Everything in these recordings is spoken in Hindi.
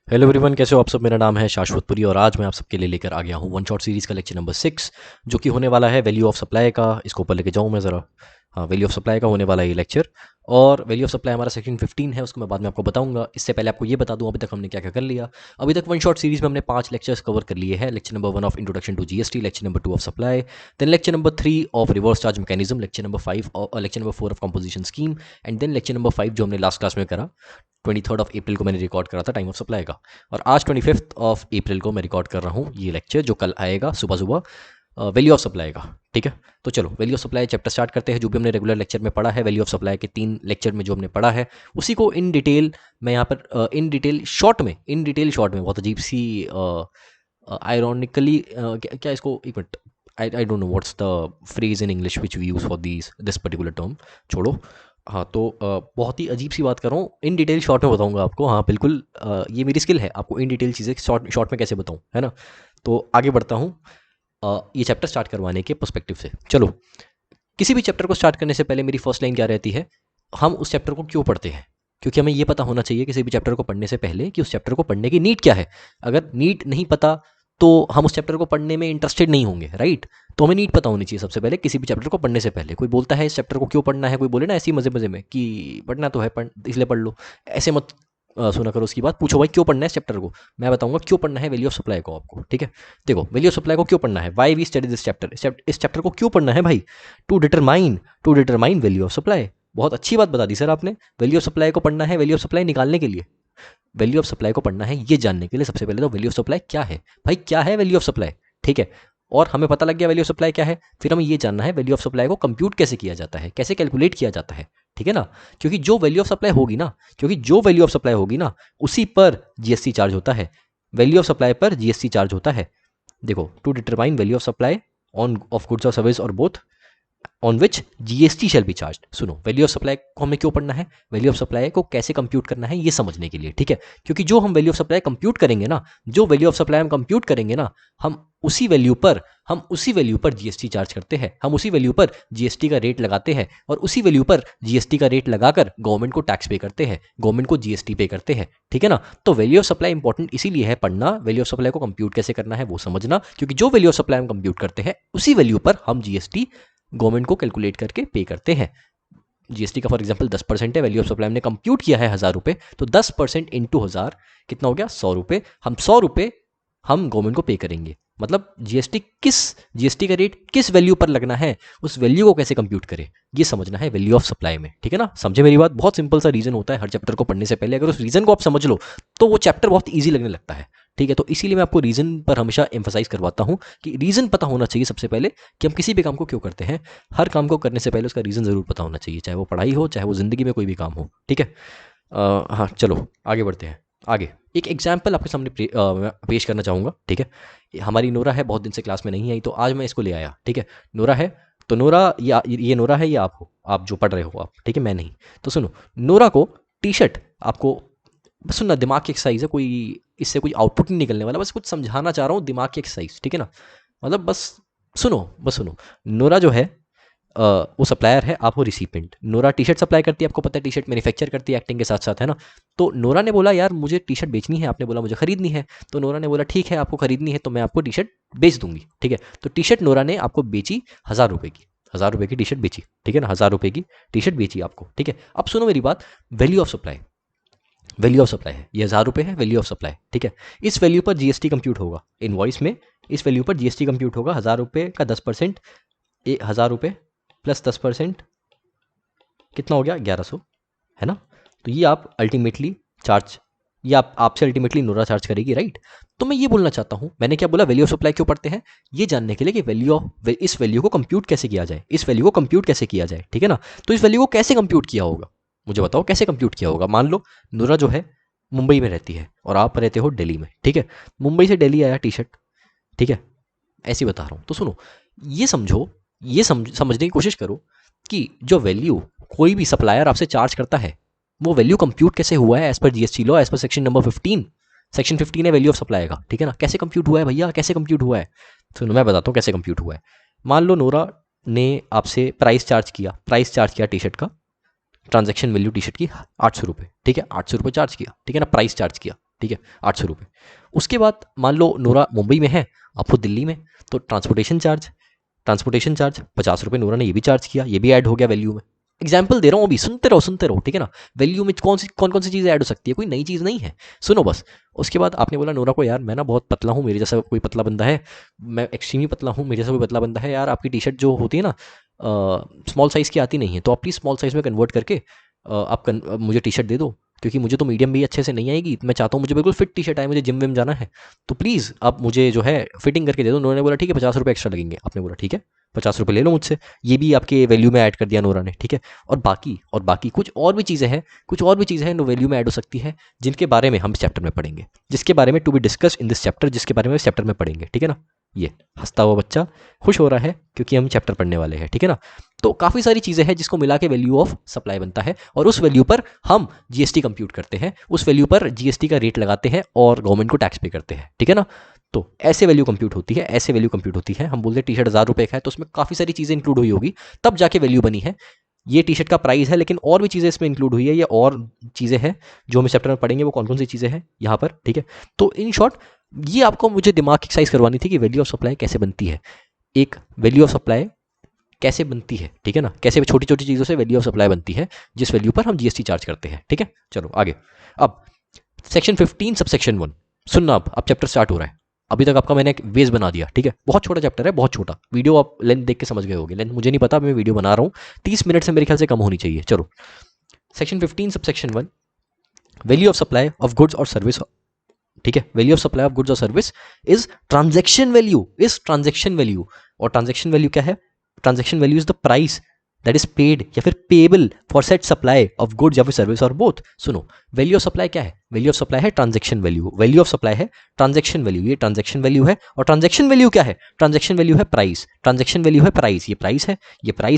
हेलो एवरीवन, कैसे हो आप सब। मेरा नाम है शाश्वतपुरी और आज मैं आप सबके लिए लेकर आ गया हूँ वन शॉट सीरीज़ का लेक्चर नंबर 6, जो कि होने वाला है वैल्यू ऑफ सप्लाई का। इसको ऊपर लेके जाऊँ मैं ज़रा। हाँ, वैल्यू ऑफ सप्लाई का होने वाला है ये लेक्चर। और वैल्यू ऑफ सप्लाई हमारा सेक्शन 15 है, उसको मैं बाद में आपको बताऊंगा। इससे पहले आपको ये बता दूं अभी तक हमने क्या क्या कर लिया। अभी तक वन शॉट सीरीज में हमने 5 लेक्चर्स कवर कर लिए हैं। Lecture number 1 of introduction to GST, lecture number 2 of supply, then lecture number 3 of reverse charge mechanism, lecture number 5 और lecture number 4 of composition scheme, and then lecture number 5 जो हमने लास्ट क्लास में करा 23 अप्रैल को मैंने रिकॉर्ड करा था टाइम ऑफ सप्लाई का। और आज 25 अप्रैल को मैं रिकॉर्ड कर रहा हूँ ये लेक्चर, जो कल आएगा सुबह सुबह, वैल्यू ऑफ सप्लाई का। ठीक है, तो चलो value of supply chapter start करते हैं। जो भी हमने रेगुलर लेक्चर में पढ़ा है वैल्यू ऑफ सप्लाई के 3 लेक्चर में जो हमने पढ़ा है, उसी को इन डिटेल मैं यहाँ पर इन डिटेल शॉर्ट में बहुत अजीब सी आयरॉनिकली क्या इसको, एक minute, I don't know what's the phrase in English which we use for this particular term. छोड़ो। हाँ, तो बहुत ही अजीब सी बात कर रहा हूँ, इन डिटेल शॉर्ट में बताऊंगा आपको। हाँ बिल्कुल, ये मेरी स्किल है, आपको इन डिटेल चीज़ें शॉर्ट में कैसे बताऊँ, है ना। तो आगे बढ़ता हूँ ये चैप्टर स्टार्ट करवाने के पर्सपेक्टिव से। चलो, किसी भी चैप्टर को स्टार्ट करने से पहले मेरी फर्स्ट लाइन क्या रहती है, हम उस चैप्टर को क्यों पढ़ते हैं। क्योंकि हमें ये पता होना चाहिए किसी भी चैप्टर को पढ़ने से पहले कि उस चैप्टर को पढ़ने की नीड क्या है। अगर नीड नहीं पता तो हम उस चैप्टर को पढ़ने में इंटरेस्टेड नहीं होंगे, राइट। तो हमें नीड पता होनी चाहिए सबसे पहले किसी भी चैप्टर को पढ़ने से पहले। कोई बोलता है इस चैप्टर को क्यों पढ़ना है, कोई बोले ना ऐसी मजे मजे में कि पढ़ना तो है, पढ़ इसलिए पढ़ लो, ऐसे मत सुना करो उसकी बात। पूछो भाई क्यों पढ़ना है इस चैप्टर को, मैं बताऊंगा क्यों पढ़ना है वैल्यू ऑफ सप्लाई को आपको। ठीक है, देखो वैल्यू ऑफ सप्लाई को क्यों पढ़ना है, why we study this chapter. इस चैप्टर को क्यों पढ़ना है भाई, to determine value of supply. बहुत अच्छी बात बता दी सर आपने। वैल्यू ऑफ सप्लाई को पढ़ना है वैल्यू ऑफ सप्लाई निकालने के लिए, वैल्यू ऑफ सप्लाई को पढ़ना है ये जानने के लिए। सबसे पहले तो वैल्यू ऑफ सप्लाई क्या है भाई, क्या है वैल्यू ऑफ सप्लाई। ठीक है, और हमें पता लग गया वैल्यू ऑफ सप्लाई क्या है, फिर हमें ये जानना है वैल्यू ऑफ सप्लाई को कंप्यूट कैसे किया जाता है, कैसे कैलकुलेट किया जाता है। ठीक है ना, क्योंकि जो वैल्यू ऑफ सप्लाई होगी ना, उसी पर जीएसटी चार्ज होता है। वैल्यू ऑफ सप्लाई पर जीएसटी चार्ज होता है। देखो, to determine value of supply on of goods और सर्विस और both on which GST shall be charge. सुनो, वैल्यू ऑफ सप्लाई को हमें क्यों पढ़ना है, वैल्यू ऑफ सप्लाई को कैसे कंप्यूट करना है ये समझने के लिए। ठीक है, क्योंकि जो हम वैल्यू ऑफ सप्लाई कंप्यूट करेंगे ना, जो वैल्यू ऑफ सप्लाई हम कंप्यूट करेंगे ना, हम उसी वैल्यू पर जीएसटी चार्ज करते हैं, हम उसी वैल्यू पर जीएसटी का रेट लगाते हैं, और उसी वैल्यू पर जीएसटी का रेट लगाकर गवर्नमेंट को टैक्स पे करते हैं, गवर्नमेंट को जीएसटी पे करते हैं। ठीक है ना, तो वैल्यू ऑफ सप्लाई इंपॉर्टेंट इसीलिए है पढ़ना, वैल्यू ऑफ सप्लाई को कंप्यूट कैसे करना है वो समझना, क्योंकि जो वैल्यू ऑफ सप्लाई हम कंप्यूट करते हैं उसी वैल्यू पर हम जीएसटी गवर्नमेंट को कैलकुलेट करके पे करते हैं। जीएसटी का फॉर एग्जांपल 10% है, वैल्यू ऑफ सप्लाई हमने कंप्यूट किया है 1000 रुपए, तो 10% इंटू 1000 कितना हो गया, 100 रुपए। हम 100 रुपए हम गवर्नमेंट को पे करेंगे। मतलब जीएसटी का रेट किस वैल्यू पर लगना है, उस वैल्यू को कैसे कंप्यूट करें, ये समझना है वैल्यू ऑफ सप्लाई में। ठीक है ना, समझे मेरी बात। बहुत सिंपल सा रीजन होता है हर चैप्टर को पढ़ने से पहले, अगर उस रीजन को आप समझ लो तो वो चैप्टर बहुत ईजी लगने लगता है। ठीक है, तो इसीलिए मैं आपको रीजन पर हमेशा एम्फोसाइज करवाता हूँ कि रीजन पता होना चाहिए सबसे पहले कि हम किसी भी काम को क्यों करते हैं। हर काम को करने से पहले उसका रीजन जरूर पता होना चाहिए, चाहे वो पढ़ाई हो, चाहे वो जिंदगी में कोई भी काम हो। ठीक है, हाँ चलो आगे बढ़ते हैं। आगे एक एग्जाम्पल आपके सामने पेश करना चाहूँगा। ठीक है, हमारी नोरा है, बहुत दिन से क्लास में नहीं आई, तो आज मैं इसको ले आया। ठीक है, नोरा है, तो नोरा ये नोरा है, ये आप हो, आप जो पढ़ रहे हो आप। ठीक है, मैं नहीं। तो सुनो, नोरा को टी शर्ट आपको, बस सुनना, दिमाग की एक्सरसाइज है, कोई इससे कोई आउटपुट नहीं निकलने वाला, बस कुछ समझाना चाह रहा हूँ, दिमाग की एक्सरसाइज। ठीक है ना, मतलब बस सुनो। नोरा जो है वो सप्लायर है, आप हो recipient. Nora T shirt supply करती है, आपको पता है टी शर्ट मैन्युफैक्चर करती है एक्टिंग के साथ साथ, है ना। तो नोरा ने बोला यार मुझे टी शर्ट बेचनी है, आपने बोला मुझे खरीदनी है, तो नोरा ने बोला ठीक है आपको खरीदनी है तो मैं आपको टी शर्ट बेच दूंगी। ठीक है, तो टी शर्ट नोरा ने आपको बेची 1000 रुपए की, 1000 रुपए की टी शर्ट बेची। ठीक है ना, 1000 रुपए की टी शर्ट बेची आपको। ठीक है, अब सुनो मेरी बात, value of supply, value of supply है ये 1000 रुपए है, वैल्यू ऑफ सप्लाई। ठीक है, इस वैल्यू पर जीएसटी कंप्यूट होगा इनवॉइस में, इस वैल्यू पर जीएसटी कंप्यूट होगा। 1000 रुपए का 10%, 1000 रुपए प्लस 10% कितना हो गया, 1100, है ना। तो ये आप अल्टीमेटली चार्ज, ये आपसे अल्टीमेटली नोरा चार्ज करेगी, राइट। तो मैं ये बोलना चाहता हूं, मैंने क्या बोला, वैल्यू ऑफ सप्लाई क्यों पढ़ते हैं, ये जानने के लिए कि इस वैल्यू को कंप्यूट कैसे किया जाए, इस वैल्यू को कंप्यूट कैसे किया जाए। ठीक है ना, तो इस वैल्यू को कैसे कंप्यूट किया होगा, मुझे बताओ कैसे कंप्यूट किया होगा। मान लो नोरा जो है मुंबई में रहती है और आप रहते हो दिल्ली में। ठीक है, मुंबई से दिल्ली आया टी शर्ट। ठीक है, ऐसे ही बता रहा हूं, तो सुनो, ये समझो, समझने की कोशिश करो कि जो वैल्यू कोई भी सप्लायर आपसे चार्ज करता है, वो वैल्यू कंप्यूट कैसे हुआ है as per GST law, as per section number 15। Section 15 है वैल्यू ऑफ सप्लाई का। ठीक है ना, कैसे कंप्यूट हुआ है भैया, कैसे कंप्यूट हुआ है, सुनो मैं बताता हूँ कैसे कंप्यूट हुआ है। मान लो नोरा ने आपसे प्राइस चार्ज किया टी शर्ट का, ट्रांजैक्शन वैल्यू टी शर्ट की 800 रुपये। ठीक है, 800 रुपये चार्ज किया। ठीक है ना, प्राइस चार्ज किया। ठीक है, 800 रुपये। उसके बाद मान लो नोरा मुंबई में है, आप खुद दिल्ली में, तो ट्रांसपोर्टेशन चार्ज 50 रुपये नोरा ने ये भी चार्ज किया, ये भी ऐड हो गया वैल्यू में। एग्जाम्पल दे रहा हूँ अभी, सुनते रहो, ठीक है ना। वैल्यू में कौन सी चीज़ ऐड हो सकती है, कोई नई चीज़ नहीं है, सुनो बस। उसके बाद आपने बोला नोरा को, यार मैं ना बहुत पतला हूँ, मेरे जैसा कोई पतला बंदा है, मैं एक्सट्रीमली पतला हूँ, मेरे जैसा कोई पतला बंदा है, यार आपकी टी शर्ट जो होती है ना स्मॉल साइज़ की आती नहीं है, तो आप प्लीज़ स्मॉल साइज़ में कन्वर्ट करके मुझे टी शर्ट दे दो, क्योंकि मुझे तो मीडियम भी अच्छे से नहीं आएगी, मैं चाहता हूँ मुझे बिल्कुल फिट टी शर्ट आए, मुझे जिम विम जाना है, तो प्लीज़ आप मुझे जो है फिटिंग करके दे दो। उन्होंने बोला ठीक है 50 रुपये एक्स्ट्रा लगेंगे। आपने बोला ठीक है 50 रुपये ले लो मुझसे, ये भी आपके वैल्यू में ऐड कर दिया नोरा ने, ठीक है। और बाकी कुछ और भी चीज़ें हैं जो वैल्यू में ऐड हो सकती है, जिनके बारे में हम इस चैप्टर में पढ़ेंगे, जिसके बारे में to be discuss in this chapter, जिसके बारे में इस चैप्टर में पढ़ेंगे, ठीक है ना। ये हंसता हुआ बच्चा खुश हो रहा है क्योंकि हम चैप्टर पढ़ने वाले हैं, ठीक है ना। तो काफ़ी सारी चीज़ें हैं जिसको मिला के वैल्यू ऑफ सप्लाई बनता है, और उस वैल्यू पर हम जीएसटी कंप्यूट करते हैं, उस वैल्यू पर जीएसटी का रेट लगाते हैं और गवर्नमेंट को टैक्स पे करते हैं, ठीक है ना। तो ऐसे वैल्यू कंप्यूट होती है, हम बोलते हैं टी शर्ट 1000 रुपये का है, तो उसमें काफ़ी सारी चीज़ें इंक्लूड हुई होगी, तब जाके वैल्यू बनी है। ये टी शर्ट का प्राइस है, लेकिन और भी चीज़ें इसमें इंक्लूड हुई है, ये और चीज़ें हैं जो हम इस चैप्टर में पढ़ेंगे, वो कौन कौन सी चीज़ें हैं यहाँ पर, ठीक है। तो इन शॉर्ट ये आपको मुझे दिमाग एक्सरसाइज करवानी थी कि वैल्यू ऑफ सप्लाई कैसे बनती है, एक वैल्यू ऑफ सप्लाई कैसे बनती है, ठीक है ना, कैसे छोटी छोटी चीज़ों से वैल्यू ऑफ सप्लाई बनती है जिस वैल्यू पर हम जीएसटी चार्ज करते हैं, ठीक है। चलो आगे, अब सेक्शन 15 सबसेक्शन 1 सुनना। अब चैप्टर स्टार्ट हो रहा है, अभी तक आपका मैंने एक बेस बना दिया, ठीक है। बहुत छोटा चैप्टर है, बहुत छोटा, वीडियो आप लेंथ देख के समझ गए होगे, लेंथ मुझे नहीं पता, मैं वीडियो बना रहा हूँ, 30 मिनट से मेरे ख्याल से कम होनी चाहिए। चलो section 15 subsection 1, value of supply of goods और सर्विस, ठीक है। Value of supply of goods और सर्विस इज ट्रांजैक्शन वैल्यू, और ट्रांजैक्शन वैल्यू क्या है, transaction value is the price that is paid या फिर payable for set supply of goods या फिर सर्विस और बोथ। सुनो, वैल्यू ऑफ सप्लाई क्या है, वैल्यू ऑफ सप्लाई है transaction value, value of supply है ट्रांजैक्शन वैल्यू, ये ट्रांजैक्शन वैल्यू है। और ट्रांजैक्शन वैल्यू क्या है, ट्रांजैक्शन वैल्यू है प्राइस, ट्रांजैक्शन वैल्यू है प्राइस, ये प्राइस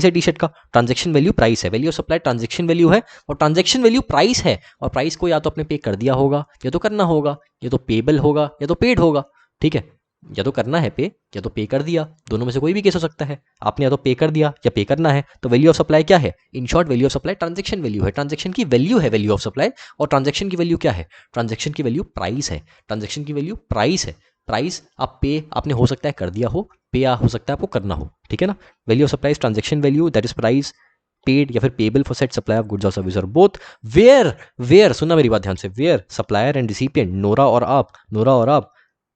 है टी शर्ट का, ट्रांजैक्शन वैल्यू प्राइस है, value of supply transaction value है, और ट्रांजैक्शन वैल्यू प्राइस है, और प्राइस को या तो आपने पे कर दिया होगा, या तो करना होगा, या तो पेबल होगा या तो पेड होगा, ठीक है। या तो करना है पे, या तो पे कर दिया, दोनों में से कोई भी केस हो सकता है, आपने या तो पे कर दिया या पे करना है। तो वैल्यू ऑफ सप्लाई क्या है, in short value of supply transaction value है, ट्रांजैक्शन की वैल्यू है वैल्यू ऑफ सप्लाई। और ट्रांजैक्शन की वैल्यू क्या है, ट्रांजैक्शन की वैल्यू प्राइस है, ट्रांजैक्शन की वैल्यू प्राइस है। प्राइस आप पे आपने हो सकता है कर दिया हो, पे हो सकता है आपको करना हो, ठीक है ना। Value of supply transaction value that is price paid या फिर payable for set supply of goods और सर्विस और बोथ वेयर सुनना मेरी बात ध्यान से, वेयर सप्लायर एंड रिसिपिएंट नोरा और आप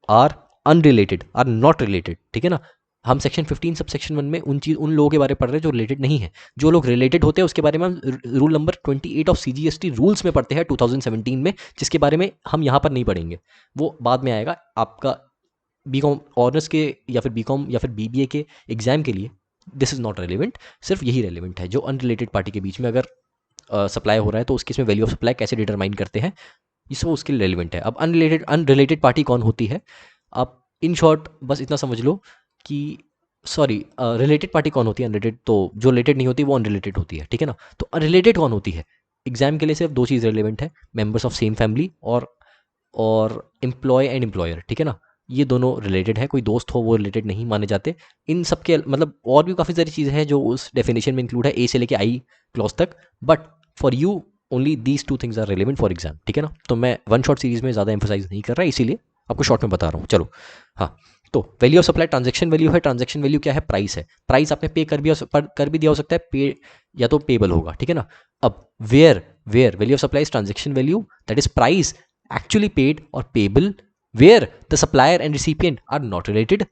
are unrelated, are not related, ठीक है ना। हम सेक्शन 15 सबसेक्शन 1 में उन लोगों के बारे में पढ़ रहे हैं जो रिलेटेड नहीं है, जो लोग रिलेटेड होते हैं उसके बारे में हम rule number 28 of CGST rules में पढ़ते हैं 2017 में, जिसके बारे में हम यहाँ पर नहीं पढ़ेंगे, वो बाद में आएगा आपका बीकॉम ऑनर्स के या फिर बीकॉम या फिर बीबीए के एग्जाम के लिए। दिस इज़ नॉट रेलिवेंट, सिर्फ यही रेलिवेंट है जो अनरिलेटेड पार्टी के बीच में अगर सप्लाई हो रहा है तो उसके इसमें वैल्यू ऑफ सप्लाई कैसे डिटरमाइन करते हैं, इस वो उसके लिए रेलिवेंट है। अब अनरिलेटेड पार्टी कौन होती है, आप इन शॉर्ट बस इतना समझ लो कि सॉरी रिलेटेड पार्टी कौन होती है, अनरिलेटेड तो जो रिलेटेड नहीं होती वो अनरिलेटेड होती है, ठीक है ना। तो अनरिलेटेड कौन होती है, एग्जाम के लिए सिर्फ दो चीज़ रेलिवेंट है, मेंबर्स ऑफ सेम फैमिली और एम्प्लॉय एंड एम्प्लॉयर, ठीक है ना। ये दोनों रिलेटेड है, कोई दोस्त हो वो रिलेटेड नहीं माने जाते। इन सब के मतलब और भी काफ़ी सारी चीज़ें हैं जो उस डेफिनेशन में इंक्लूड है, ए से लेके आई क्लॉज तक, but for you only these two things are relevant for exam, ठीक है ना। तो मैं वन शॉट सीरीज में ज़्यादा एम्फोसाइज नहीं कर रहा, इसीलिए आपको शॉर्ट में बता रहा हूँ। चलो हाँ, तो value of supply transaction value है, ट्रांजैक्शन वैल्यू क्या है, प्राइस है। प्राइस आपने पे कर भी दिया हो सकता है, पे या तो पेबल होगा, ठीक है ना। अब where value of supply transaction value that is price actually paid और payable where the supplier and recipient are not related,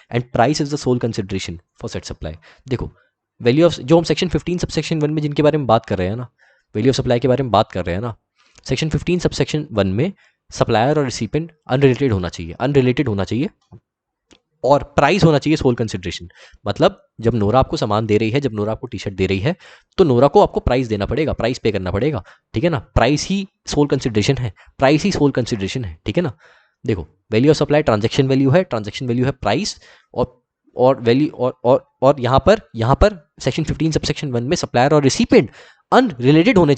and price is the sole consideration for said supply। देखो वैल्यू ऑफ जो हम सेक्शन 15 सबसेक्शन 1 में जिनके बारे में बात कर रहे हैं ना, वैल्यू ऑफ सप्लाई के बारे में बात कर रहे हैं ना, सेक्शन 15 सबसेक्शन 1 में सप्लायर और रिसिपिएंट अनरिलेटेड होना चाहिए और प्राइस होना चाहिए सोल कंसिडरेशन। मतलब जब नोरा आपको सामान दे रही है, जब नोरा आपको टी शर्ट दे रही है, तो नोरा को आपको प्राइस देना पड़ेगा, प्राइस पे करना पड़ेगा, ठीक है ना। प्राइस ही सोल कंसिडरेशन है, ठीक है ना। देखो value of supply transaction value है प्राइस, और वैल्यू और यहाँ पर सेक्शन 15 सबसेक्शन 1 में सप्लायर और रिसिपिएंट अनरिलेटेड होने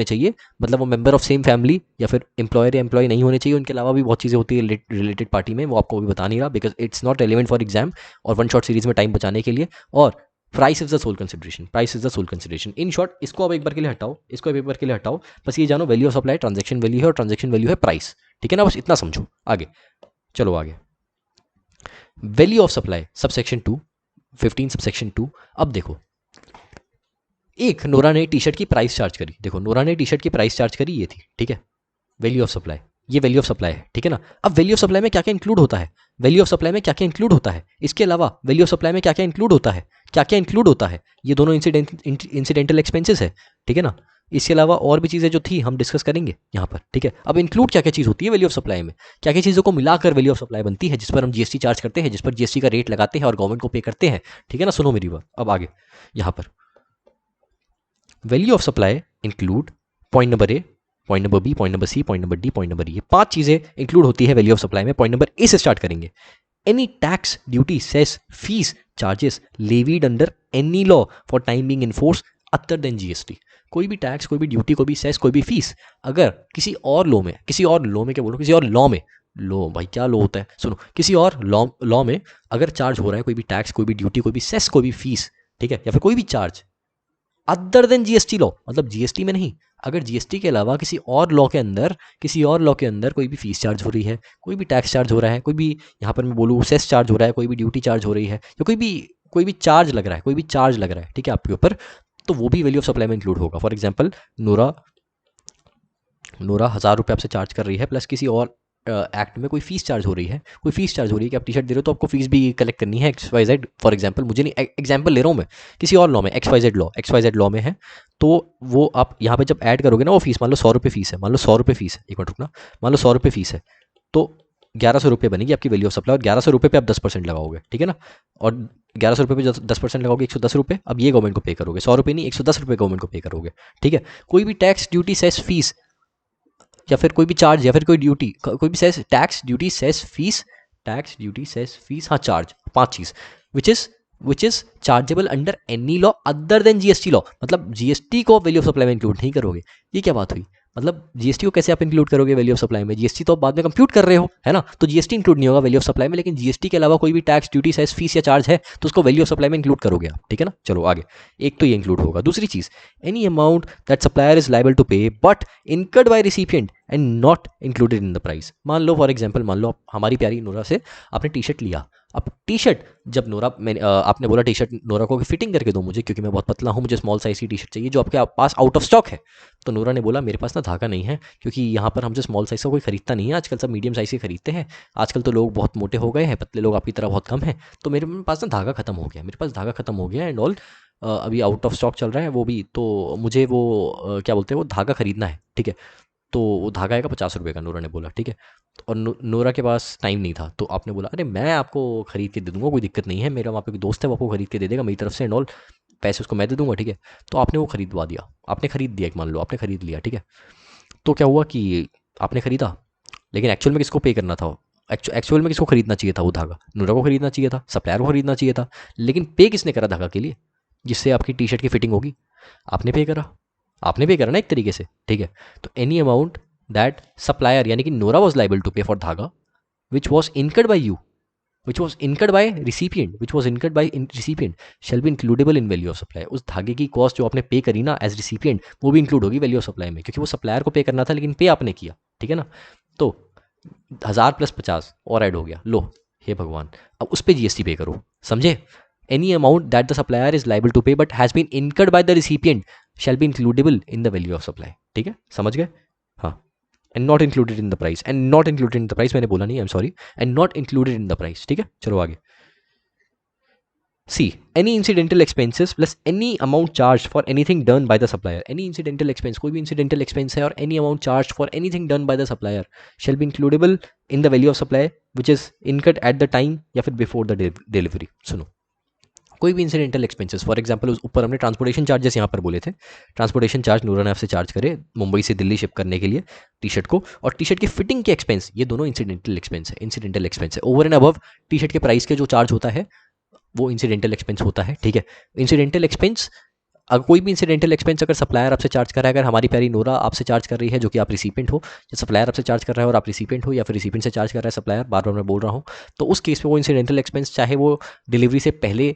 चाहिए, मतलब वो मेंबर ऑफ सेम फैमिली या फिर एम्प्लॉयर या एम्प्लॉय नहीं होने चाहिए। उनके अलावा भी बहुत चीज़ें होती है रिलेटेड पार्टी में, वो आपको भी बता नहीं रहा because it's not relevant for exam और वन शॉट सीरीज में टाइम बचाने के लिए। और price is the sole consideration, price is the sole consideration. In short इसको अब एक बार के लिए हटाओ, इसको अब एक बार के लिए हटाओ, बस ये जानो value of supply transaction value है और ट्रांजैक्शन वैल्यू है प्राइस, ठीक है ना, बस इतना समझो। आगे चलो आगे, value of supply subsection 2 15 subsection 2। अब देखो, एक नोरा ने टी शर्ट की प्राइस चार्ज करी, देखो नोरा ने टी शर्ट की प्राइस चार्ज करी, ये थी, ठीक है, वैल्यू ऑफ सप्लाई, ये वैल्यू ऑफ सप्लाई है, ठीक है ना। अब वैल्यू ऑफ सप्लाई में क्या क्या इंक्लूड होता है, वैल्यू ऑफ सप्लाई में क्या क्या इंक्लूड होता है, इसके अलावा वैल्यू ऑफ सप्लाई में क्या क्या इंक्लूड होता है, क्या क्या इंक्लूड होता है, ये दोनों इंसिडेंटल एक्सपेंसेस है, ठीक है ना। इसके अलावा और भी चीज़ें जो थी हम डिस्कस करेंगे यहाँ पर, ठीक है। अब इंक्लूड क्या क्या चीज़ होती है वैल्यू ऑफ सप्लाई में, क्या क्या चीज़ों को मिलाकर वैल्यू ऑफ सप्लाई बनती है, जिस पर हम जीएसटी चार्ज करते हैं, जिस पर जीएसटी का रेट लगाते हैं और गवर्नमेंट को पे करते हैं, ठीक है ना। सुनो मेरी बात, अब आगे यहाँ पर value of supply include point number A, point number B, point number C, point number D, point number E, 5 चीजें इंक्लूड होती है वैल्यू ऑफ सप्लाई में। पॉइंट नंबर ए से स्टार्ट करेंगे। Any tax, duty, cess, fees, charges levied under any law for time being in force other than GST. कोई भी टैक्स, कोई भी ड्यूटी, कोई भी सेस, कोई भी फीस अगर किसी और लॉ में, किसी और लॉ में क्या बोलो, किसी और लॉ में, लॉ भाई क्या लॉ होता है, सुनो, किसी और लॉ में अगर चार्ज हो रहा है कोई भी टैक्स, कोई भी ड्यूटी, कोई भी सेस, कोई भी फीस, ठीक है, या फिर कोई भी charge other than GST law, मतलब जीएसटी में नहीं, अगर जीएसटी के अलावा किसी और लॉ के अंदर, किसी और लॉ के अंदर कोई भी फीस चार्ज हो रही है, कोई भी टैक्स चार्ज हो रहा है, कोई भी यहाँ पर मैं बोलूँ सेस चार्ज हो रहा है, कोई भी ड्यूटी चार्ज हो रही है, या कोई भी चार्ज लग रहा है, कोई भी चार्ज लग रहा है, ठीक है, आपके ऊपर, तो वो भी वैल्यू ऑफ सप्लाई में इंक्लूड होगा। फॉर एग्जाम्पल नोरा 1000 रुपये आपसे चार्ज कर रही है, प्लस किसी और एक्ट में कोई फीस चार्ज हो रही है, कोई फीस चार्ज हो रही है कि आप टी शर्ट दे रहे हो तो आपको फीस भी कलेक्ट करनी है, X Y Z, for example, मुझे नहीं एग्जाम्पल ले रहा हूँ मैं, किसी और लॉ में, एक्स वाई जेड लॉ में है, तो वो आप यहाँ पे जब ऐड करोगे ना वो फीस, मान लो 100 रुपये फीस है, मान लो 100 रुपये फीस है, एक मिनट रुकना, मान लो 100 रुपये फीस है, तो 1100 रुपये बनेगी आपकी वैल्यू ऑफ सप्लाई, और 1100 रुपये पे आप 10% लगाओगे, ठीक है ना, और 1100 रुपये पे 10% लगाओगे 110 रुपये, अब ये गवर्नमेंट को पे करोगे, 100 रुपये नहीं 110 रुपये गवर्नमेंट को पे करोगे, ठीक है। कोई भी टैक्स, ड्यूटी, सेस, फीस, या फिर कोई भी चार्ज, या फिर कोई ड्यूटी, कोई भी cess, tax, duty, cess, fees, tax, duty, cess, fees, हाँ चार्ज, 5 चीज which is chargeable under any law other than GST law, मतलब जीएसटी को वैल्यू ऑफ सप्लाई में इंक्लूड नहीं करोगे। ये क्या बात हुई, मतलब जीएसटी को कैसे आप इंक्लूड करोगे वैल्यू ऑफ सप्लाई में, जीएसटी तो आप बाद में कंप्यूट कर रहे हो, है ना, तो जीएसटी इंक्लूड नहीं होगा वैल्यू ऑफ सप्लाई में, लेकिन जीएसटी के अलावा कोई भी टैक्स, ड्यूटी, सेस, फीस या चार्ज है तो उसको वैल्यू ऑफ सप्लाई में इंक्लूड करोगे आप, ठीक है ना। चलो आगे, एक तो ये इंक्लूड होगा। दूसरी चीज, any amount that supplier is liable to pay but incurred by recipient and not included in the price. मान लो फॉर एग्जाम्पल, मान लो हमारी प्यारी नोरा से आपने टी शर्ट लिया, अब टी शर्ट जब नोरा आपने बोला टी शर्ट नोरा को फिटिंग करके दो मुझे, क्योंकि मैं बहुत पतला हूँ, मुझे स्मॉल साइज की टी शर्ट चाहिए जो आपके पास आउट ऑफ स्टॉक है, तो नोरा ने बोला मेरे पास ना धागा नहीं है, क्योंकि यहाँ पर हमसे स्मॉल साइज का कोई खरीदता नहीं है, आजकल सब मीडियम साइज के खरीदते हैं, आजकल तो लोग बहुत मोटे हो गए हैं, पतले लोग आपकी तरह बहुत कम हैं, तो मेरे पास ना धागा खत्म हो गया, मेरे पास धागा खत्म हो गया एंड ऑल, अभी आउट ऑफ स्टॉक चल रहा है वो भी, तो मुझे वो क्या बोलते हैं वो धागा खरीदना है, ठीक है, तो वो धागा आएगा 50 रुपये का, नोरा ने बोला, ठीक है। और नोरा के पास टाइम नहीं था, तो आपने बोला अरे मैं आपको खरीद के दे दूंगा, कोई दिक्कत नहीं है, मेरा वहाँ पे कोई दोस्त है वो आपको खरीद के दे देगा मेरी तरफ से एंड ऑल, पैसे उसको मैं दे दूंगा, ठीक है। तो आपने वो खरीदवा दिया, आपने खरीद दिया, एक मान लो आपने खरीद लिया, ठीक है। तो क्या हुआ कि आपने खरीदा, लेकिन एक्चुअल में किसको पे करना था, एक्चुअल में किसको खरीदना चाहिए था वो धागा, नोरा को खरीदना चाहिए था, सप्लायर को खरीदना चाहिए था, लेकिन पे किसने करा धागा के लिए, जिससे आपकी टी शर्ट की फिटिंग होगी, आपने पे करा, आपने पे करा ना एक तरीके से, ठीक है। तो एनी अमाउंट दैट सप्लायर यानी कि नोरा वाज लाइबल टू पे फॉर धागा which was incurred by you, which was incurred by recipient, which was incurred by recipient shall be includable in value of supply। उस धागे की कॉस्ट जो आपने पे करी ना एज रिसिपिएंट, वो भी इंक्लूड होगी वैल्यू ऑफ सप्लाई में, क्योंकि वो सप्लायर को पे करना था लेकिन पे आपने किया, ठीक है ना। तो 1000 + 50 और ऐड हो गया, लो हे भगवान, अब उस पर जीएसटी पे करो, समझे। Any amount that the supplier is liable to pay but has been incurred by the recipient shall be includable in the value of supply, ठीक है, समझ गए, हाँ। And not included in the price, and not included in the price मैंने बोला नहीं, I am sorry, and not included in the price, ठीक है। चलो आगे, C any incidental expenses plus any amount charge for anything done by the supplier. Any incidental expense, कोई भी इंसिडेंटल एक्सपेंस है, और any amount charge for anything done by the supplier shall be includable in the value of supply which is इनकट eight the time या फिर बिफोर द डिलीवरी। सुनो, कोई भी इंसिडेंटल एक्सपेंसेस, फॉर एग्जांपल उस ऊपर हमने ट्रांसपोर्टेशन चार्जेस यहाँ पर बोले थे, ट्रांसपोर्टेशन चार्ज नूरा ने आपसे चार्ज करे मुंबई से दिल्ली शिप करने के लिए टी शर्ट को, और टी शर्ट की फिटिंग के एक्सपेंस, ये दोनों इंसिडेंटल एक्सपेंस है, इंसिडेंटल एक्सपेंस है। Over and above T shirt के प्राइस के जो चार्ज होता है वो इंसिडेंटल एक्सपेंस होता है, ठीक है। इंसिडेंटल एक्सपेंस, अगर कोई भी इंसिडेंटल एक्सपेंस अगर सप्लायर आपसे चार्ज कर रहा है, अगर हमारी प्यारी नोरा आपसे चार्ज कर रही है जो कि आप रिसिपिएंट हो, या सप्लायर आपसे चार्ज कर रहा है और आप रिसिपिएंट हो, या फिर रिसिपिएंट से चार्ज कर रहा है सप्लायर, बार बार मैं बोल रहा हूँ, तो उस केस में वो इंसिडेंटल एक्सपेंस चाहे वो डिलीवरी से पहले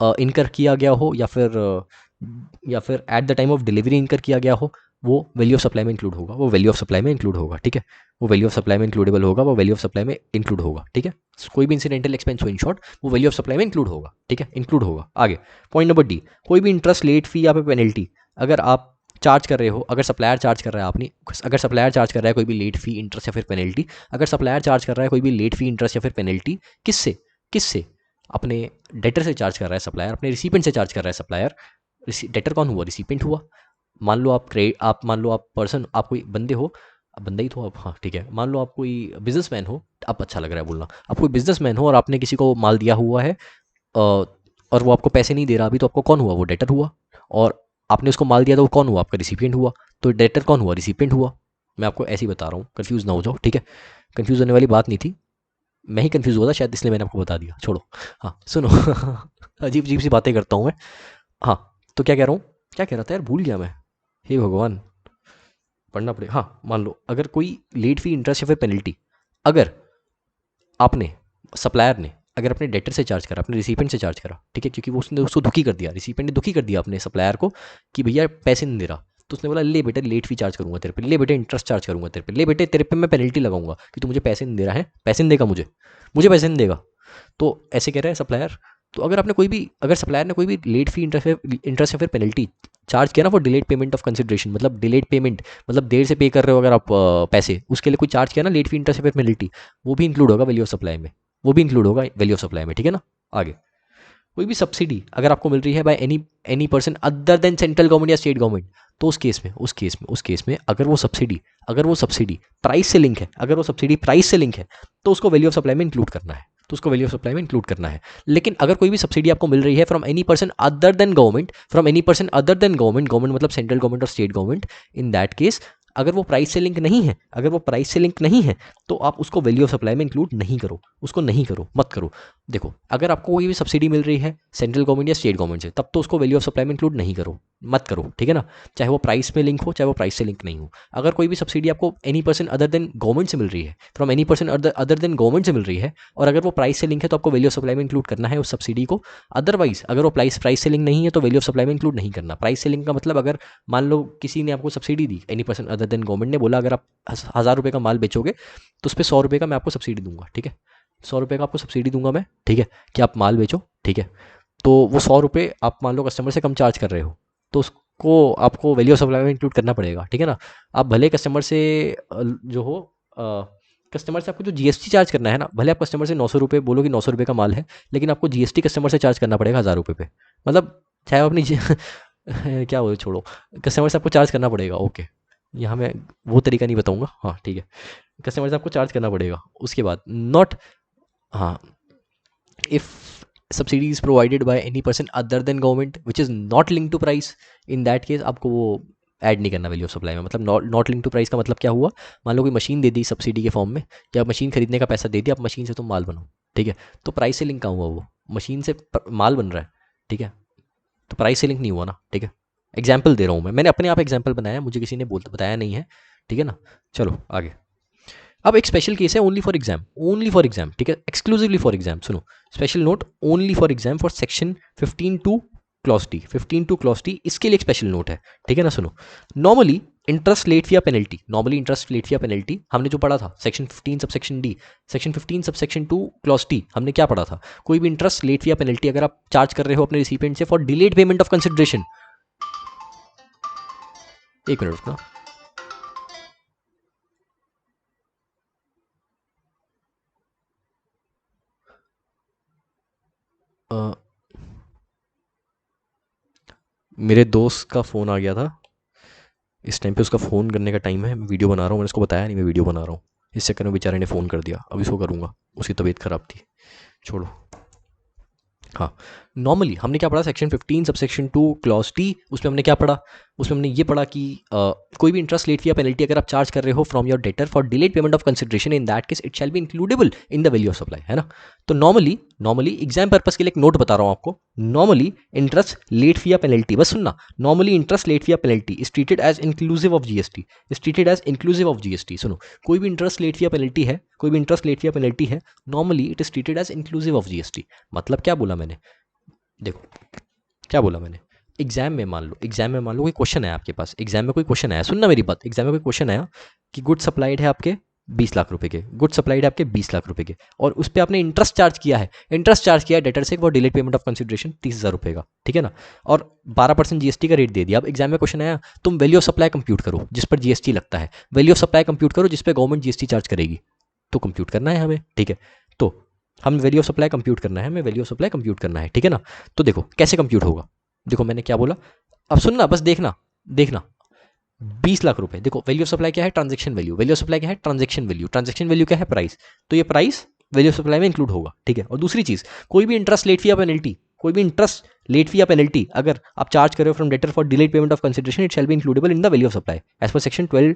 इनकर किया गया हो या फिर at the time of delivery इनकर किया गया हो, वो वैल्यू ऑफ सप्लाई में इंक्लूड होगा, वो वैल्यू ऑफ सप्लाई में इंक्लूड होगा, ठीक है। वो वैल्यू ऑफ सप्लाई में इंक्लूडेबल होगा, वो वैल्यू ऑफ सप्लाई में इंक्लूड होगा, ठीक है। कोई भी इंसिडेंटल एक्सपेंस हो, इन शॉर्ट वो वैल्यू ऑफ सप्लाई में इंक्लूड होगा, ठीक है, इंक्लूड होगा। आगे पॉइंट नंबर डी, कोई भी इंटरेस्ट, लेट फी या फिर पेनल्टी अगर आप चार्ज कर रहे हो, अगर सप्लायर चार्ज कर रहा है आपने, अगर सप्लायर चार्ज कर रहा है कोई भी लेट फी, इंटरेस्ट या फिर पेनल्टी, अगर सप्लायर चार्ज कर रहा है कोई भी लेट फी, इंटरेस्ट या फिर पेनल्टी, किससे किससे अपने डेटर से चार्ज कर रहा है सप्लायर, अपने रिसिपेंट से चार्ज कर रहा है सप्लायर। डेटर कौन हुआ? रिसिपेंट हुआ। मान लो आप पर्सन, आप कोई बंदे हो, अब बंदा ही तो आप, हाँ ठीक है, मान लो आप कोई बिजनेसमैन हो, अब अच्छा लग रहा है बोलना, आप कोई बिजनेसमैन हो और आपने किसी को माल दिया हुआ है और वो आपको पैसे नहीं दे रहा अभी, तो आपको कौन हुआ? वो डेटर हुआ। और आपने उसको माल दिया तो वो कौन हुआ? आपका रिसिपिएंट हुआ। तो डेटर कौन हुआ? रिसिपिएंट हुआ। मैं आपको ऐसे ही बता रहा हूँ, कंफ्यूज ना हो जाओ, ठीक है। कंफ्यूज होने वाली बात नहीं थी, मैं ही कंफ्यूज हुआ था शायद, इसलिए मैंने आपको बता दिया, छोड़ो। हाँ सुनो अजीब अजीब सी बातें करता हूँ मैं। हाँ, तो क्या कह रहा हूँ, क्या कह रहा था यार, भूल गया मैं। हे भगवान, पढ़ना पड़ेगा। हाँ, मान लो अगर कोई लेट फी, इंटरेस्ट या फिर पेनल्टी अगर आपने, सप्लायर ने अगर अपने डेटर से चार्ज करा, अपने रिसिपेंट से चार्ज करा, ठीक है, क्योंकि वो उसने उसको दुखी कर दिया, रिसिपेंट ने दुखी कर दिया अपने सप्लायर को कि भैया पैसे नहीं दे रहा, तो उसने बोला ले बेटे लेट फी चार्ज करूंगा तेरे पे, ले बेटे इंटरेस्ट चार्ज करूंगा तेरे पे, ले बेटे तेरे पे मैं पेनल्टी लगाऊंगा कि तू मुझे पैसे नहीं दे रहा है, पैसे नहीं देगा मुझे, मुझे पैसे नहीं देगा। तो ऐसे कह रहा है सप्लायर। तो अगर आपने कोई भी, अगर सप्लायर ने कोई भी लेट फी, इंटरेस्ट या फिर पेनल्टी चार्ज किया ना for delayed payment of consideration, मतलब डिलेड पेमेंट, मतलब देर से पे कर रहे हो अगर आप पैसे, उसके लिए कोई चार्ज किया ना लेट फी, इंटरेस्ट या फिर पेनल्टी, वो भी इंक्लूड होगा वैल्यू ऑफ सप्लाई में, वो भी इंक्लूड होगा वैल्यू ऑफ सप्लाई में, ठीक है ना। आगे कोई भी सब्सिडी अगर आपको मिल रही है bye any person other then central government या स्टेट गवर्नमेंट, तो उस केस में अगर वो सब्सिडी प्राइस से लिंक है, अगर वो सब्सिडी प्राइस से लिंक है, तो उसको वैल्यू ऑफ सप्लाई में इंक्लूड करना है, तो उसको वैल्यू ऑफ सप्लाई में इंक्लूड करना है। लेकिन अगर कोई भी सब्सिडी आपको मिल रही है from any person other than government, government मतलब सेंट्रल गवर्नमेंट और state government, in that case अगर वो प्राइस से लिंक नहीं है, तो आप उसको वैल्यू ऑफ सप्लाई में इंक्लूड नहीं करो, उसको नहीं करो, मत करो। देखो, अगर आपको कोई भी सब्सिडी मिल रही है सेंट्रल गवर्नमेंट या स्टेट गवर्नमेंट से, तब तो उसको वैल्यू ऑफ सप्लाई में इंक्लूड नहीं करो, मत करो, ठीक है ना। चाहे वो प्राइस में लिंक हो, चाहे वो प्राइस से लिंक नहीं हो। अगर कोई भी सब्सिडी आपको any person other than government से मिल रही है, from any person other than government से मिल रही है, और अगर वो प्राइस से लिंक है, तो आपको वैल्यू ऑफ सप्लाई में इंक्लूड करना है उस सब्सिडी को। अदरवाइज अगर वो प्राइस से लिंक नहीं है, तो वैल्यू ऑफ सप्लाई में इंक्लूड नहीं करना। प्राइस से लिंक का मतलब, अगर मान लो किसी ने आपको सब्सिडी दी, any person other than government ने बोला अगर आप 1000 रुपये का माल बेचोगे तो उस पर 100 रुपये का मैं आपको सब्सिडी दूंगा, ठीक है, 100 रुपये का आपको सब्सिडी दूंगा मैं, ठीक है, कि आप माल बेचो, ठीक है। तो वो 100 रुपये आप मान लो कस्टमर से कम चार्ज कर रहे हो, तो उसको आपको वैल्यू ऑफ सप्लाई में इंक्लूड करना पड़ेगा, ठीक है ना। आप भले कस्टमर से जो हो, कस्टमर से आपको जो जीएसटी चार्ज करना है ना, भले आप कस्टमर से 900 रुपये बोलो कि 900 रुपये का माल है, लेकिन आपको जीएसटी कस्टमर से चार्ज करना पड़ेगा 1000 रुपये पे, मतलब चाहे आप अपनी क्या बोलो, छोड़ो, कस्टमर से आपको चार्ज करना पड़ेगा, ओके। यहाँ मैं वो तरीका नहीं बताऊंगा, हाँ ठीक है, कस्टमर से आपको चार्ज करना पड़ेगा। उसके बाद नॉट, हाँ, if subsidy is provided by any person other than government which is not link to price, in that case आपको वो ऐड नहीं करना वैल्यू ऑफ सप्लाई में। मतलब नॉट लिंक टू प्राइस का मतलब क्या हुआ, मान लो कोई मशीन दे दी सब्सिडी के फॉर्म में, या मशीन खरीदने का पैसा दे दिया, आप मशीन से तुम माल बनाओ, ठीक है, तो प्राइस से लिंक कहाँ हुआ? वो मशीन से माल बन रहा है, ठीक है, तो प्राइस से लिंक नहीं हुआ ना, ठीक है। एग्जाम्पल दे रहा हूँ मैंने अपने आप एग्जाम्पल बनाया, मुझे किसी ने बताया नहीं है, ठीक है ना। चलो आगे, अब एक स्पेशल केस है ओनली फॉर एग्जाम, ठीक है, एक्सक्लूसिवली फॉर एग्जाम। सुनो, special note only for exam for section 15(2) clause T, 15(2) clause T, इसके लिए एक स्पेशल नोट है, ठीक है ना। सुनो, नॉर्मली इंटरेस्ट लेट फी या पेनल्टी, हमने जो पढ़ा था section 15 subsection D, section 15 subsection 2 clause T, हमने क्या पढ़ा था? कोई भी इंटरेस्ट, लेट फी या पेनल्टी अगर आप चार्ज कर रहे हो अपने रिसिपेंट से for delayed payment of consideration, एक मिनट रुकना, मेरे दोस्त का फ़ोन आ गया था, इस टाइम पे उसका फ़ोन करने का टाइम है, मैं वीडियो बना रहा हूँ, मैंने उसको बताया नहीं मैं वीडियो बना रहा हूँ, इस चक्कर में बेचारे ने फ़ोन कर दिया, अब इसको करूँगा, उसकी तबीयत ख़राब थी, छोड़ो। हाँ, नॉर्मली हमने क्या पढ़ा, सेक्शन 15 सबसेक्शन 2 क्लॉज टी, उसमें हमने क्या पढ़ा? उसमें हमने ये पढ़ा कि कोई भी इंटरेस्ट, लेट फी या पेनल्टी अगर आप चार्ज कर रहे हो from your debtor for delayed payment of consideration, in that case it shall be includable in the value of supply, है ना। तो नॉर्मली एग्जाम पर्पस के लिए एक नोट बता रहा हूँ आपको, नॉर्मली इंटरेस्ट, लेट फी या पेनल्टी, बस सुनना, नॉर्मली इंटरेस्ट, लेट फी या penalty is treated as inclusive of GST, सुनो, कोई भी इंटरेस्ट, लेट फी या पेनल्टी है, normally it is treated as inclusive of GST. मतलब क्या बोला मैंने? देखो क्या बोला मैंने, एग्जाम में मान लो कोई क्वेश्चन है आपके पास, एग्जाम में कोई क्वेश्चन आया, सुनना मेरी बात, एग्जाम में कोई क्वेश्चन आया कि गुड सप्लाइड है आपके 20 लाख रुपए के, गुड सप्लाइड है आपके 20 लाख रुपए के, और उस पर आपने इंटरेस्ट चार्ज किया है, डेटर से वो डिलेड पेमेंट ऑफ कंसिडरेशन 30,000 रुपए का, ठीक है ना, और 12% जीएसटी का रेट दे दिया। अब एग्जाम में क्वेश्चन आया तुम वैल्यू ऑफ सप्लाई कंप्यूट करो जिस पर जीएसटी लगता है, वैल्यू ऑफ सप्लाई कंप्यूट करो जिस पर गवर्नमेंट जीएसटी चार्ज करेगी, तो कंप्यूट करना है हमें, ठीक है। तो हम वैल्यू ऑफ सप्लाई कंप्यूट करना है, हमें वैल्यू ऑफ सप्लाई कंप्यूट करना है, ठीक है ना। तो देखो कैसे कंप्यूट होगा, देखो मैंने क्या बोला, अब सुनना, बस देखना देखना। 20 लाख रुपए, देखो वैल्यू ऑफ सप्लाई क्या है, transaction value, value of supply क्या है, ट्रांजेक्शन वैल्यू, ट्रांजेक्शन वैल्यू क्या है, प्राइस, तो ये प्राइस वैल्यू ऑफ सप्लाई में इंक्लूड होगा, ठीक है। और दूसरी चीज, कोई भी इंटरेस्ट लेट फी या पेनल्टी, कोई भी इंटरेस्ट लेट फी या पेनल्टी अगर आप चार्ज करो from debtor for delayed payment of consideration, it shall be includable in the value of supply as per section 12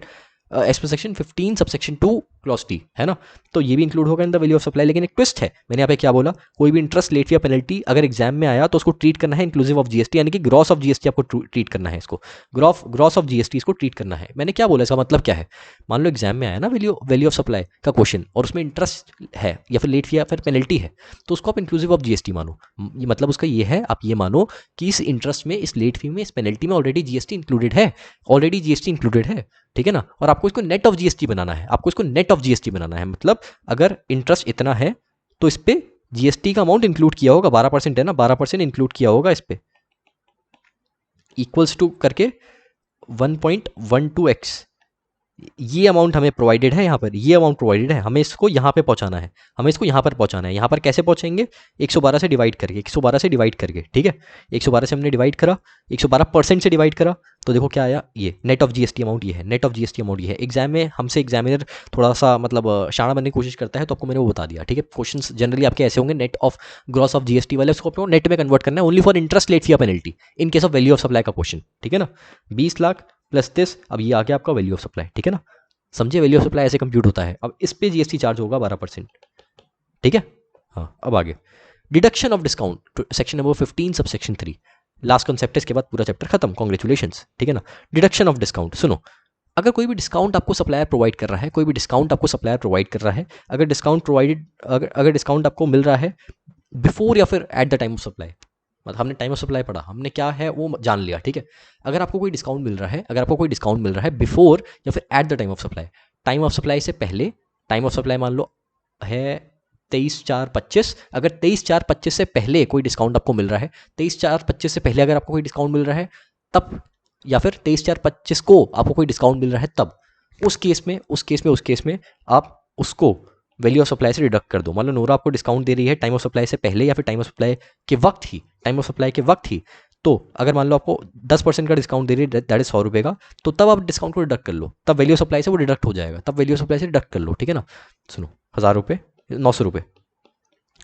as per section 15 subsection 2 clause T, है ना। तो ये भी इंक्लूड होगा in the value of supply. लेकिन एक ट्विस्ट है, मैंने यहाँ पे क्या बोला, कोई भी इंटरेस्ट लेट फी या पेनल्टी अगर एग्जाम में आया तो उसको ट्रीट करना है इंक्लूसिव ऑफ जीएसटी, यानी कि ग्रॉस ऑफ जीएसटी आपको ट्रीट करना है, इसको ग्रॉस ऑफ जीएसटी इसको ट्रीट करना है। मैंने क्या बोला, इसका मतलब क्या है, मान लो एग्जाम में आया ना वैल्यू ऑफ सप्लाई का क्वेश्चन और उसमें इंटरेस्ट है या फिर लेट फी या फिर पेनल्टी है, तो उसको आप इंक्लूसिव ऑफ जीएसटी मानो। ये मतलब उसका ये है, आप ये मानो कि इस इंटरेस्ट में, इस लेट फी में, इस पेनल्टी में ऑलरेडी जीएसटी इंक्लूडेड है, ऑलरेडी जीएसटी इंक्लूडेड है, ठीक है ना। और आपको इसको नेट ऑफ जीएसटी बनाना है, आपको इसको नेट ऑफ जीएसटी बनाना है, मतलब अगर इंटरेस्ट इतना है तो इस पे जीएसटी का अमाउंट इंक्लूड किया होगा, 12% है ना, 12% इंक्लूड किया होगा इस पे, इक्वल्स टू करके 1.12x, ये अमाउंट हमें प्रोवाइडेड है, यहाँ पर ये अमाउंट प्रोवाइडेड है, हमें इसको यहाँ पे पहुँचाना है, हमें इसको यहाँ पर पहुँचाना है। यहाँ पर कैसे पहुँचेंगे, 112 से डिवाइड करके, 112 से डिवाइड करके, ठीक है। 112 से हमने डिवाइड करा, 112% से डिवाइड करा, तो देखो क्या आया, ये नेट ऑफ जीएसटी अमाउंट ये है, नेट ऑफ जीएसटी अमाउंट ये है। एग्जाम में हमसे एग्जामिनर थोड़ा सा मतलब शाणा बनने की कोशिश करता है, तो आपको मैंने वो बता दिया, ठीक है। क्वेश्चन जनरली आपके ऐसे होंगे, net of gross of GST वाले, उसको आपको नेट में कन्वर्ट करना है, only for interest late fee या penalty in case of value of supply का क्वेश्चन, ठीक है ना। 20 लाख प्लस दिस, अब ये आ गया आपका वैल्यू ऑफ सप्लाई, ठीक है ना। समझे, वैल्यू ऑफ सप्लाई ऐसे कंप्यूट होता है। अब इस पे जीएसटी चार्ज होगा 12%, ठीक है। हाँ, अब आगे deduction of discount, section number 15 sub section 3, last concept है, इसके बाद पूरा चैप्टर खत्म, कॉन्ग्रेचुलेशंस, ठीक है ना। डिडक्शन ऑफ डिस्काउंट, सुनो, अगर कोई भी डिस्काउंट आपको सप्लायर प्रोवाइड कर रहा है, कोई भी डिस्काउंट आपको सप्लायर प्रोवाइड कर रहा है, अगर डिस्काउंट प्रोवाइडेड, अगर डिस्काउंट आपको मिल रहा है बिफोर या फिर at the time of supply, मतलब हमने टाइम ऑफ सप्लाई पढ़ा, हमने क्या है वो जान लिया, ठीक है। अगर आपको कोई डिस्काउंट मिल रहा है, अगर आपको कोई डिस्काउंट मिल रहा है बिफोर या फिर at the time of supply, time of supply से पहले, टाइम ऑफ सप्लाई मान लो है 23/4/25, अगर 23/4/25 से पहले कोई डिस्काउंट आपको मिल रहा है, 23/4/25 से पहले अगर आपको कोई डिस्काउंट मिल रहा है तब, या फिर 23/4/25 को आपको कोई डिस्काउंट मिल रहा है तब, उस केस में आप उसको वैल्यू ऑफ सप्लाई से डिडक्ट कर दो। मान लो नोरा आपको डिस्काउंट दे रही है टाइम ऑफ सप्लाई से पहले या फिर टाइम ऑफ सप्लाई के वक्त ही, टाइम ऑफ सप्लाई के वक्त ही, तो अगर मान लो आपको 10% का डिस्काउंट दे रही है, दैट इज 100 रुपये का, तो तब आप डिस्काउंट को डिडक्ट कर लो, तब वैल्यू ऑफ सप्लाई से वो डिडक्ट हो जाएगा, तब वैल्यू ऑफ सप्लाई से डिडक्ट कर लो, ठीक है ना। सुनो, 1000 रुपये, 900 रुपये,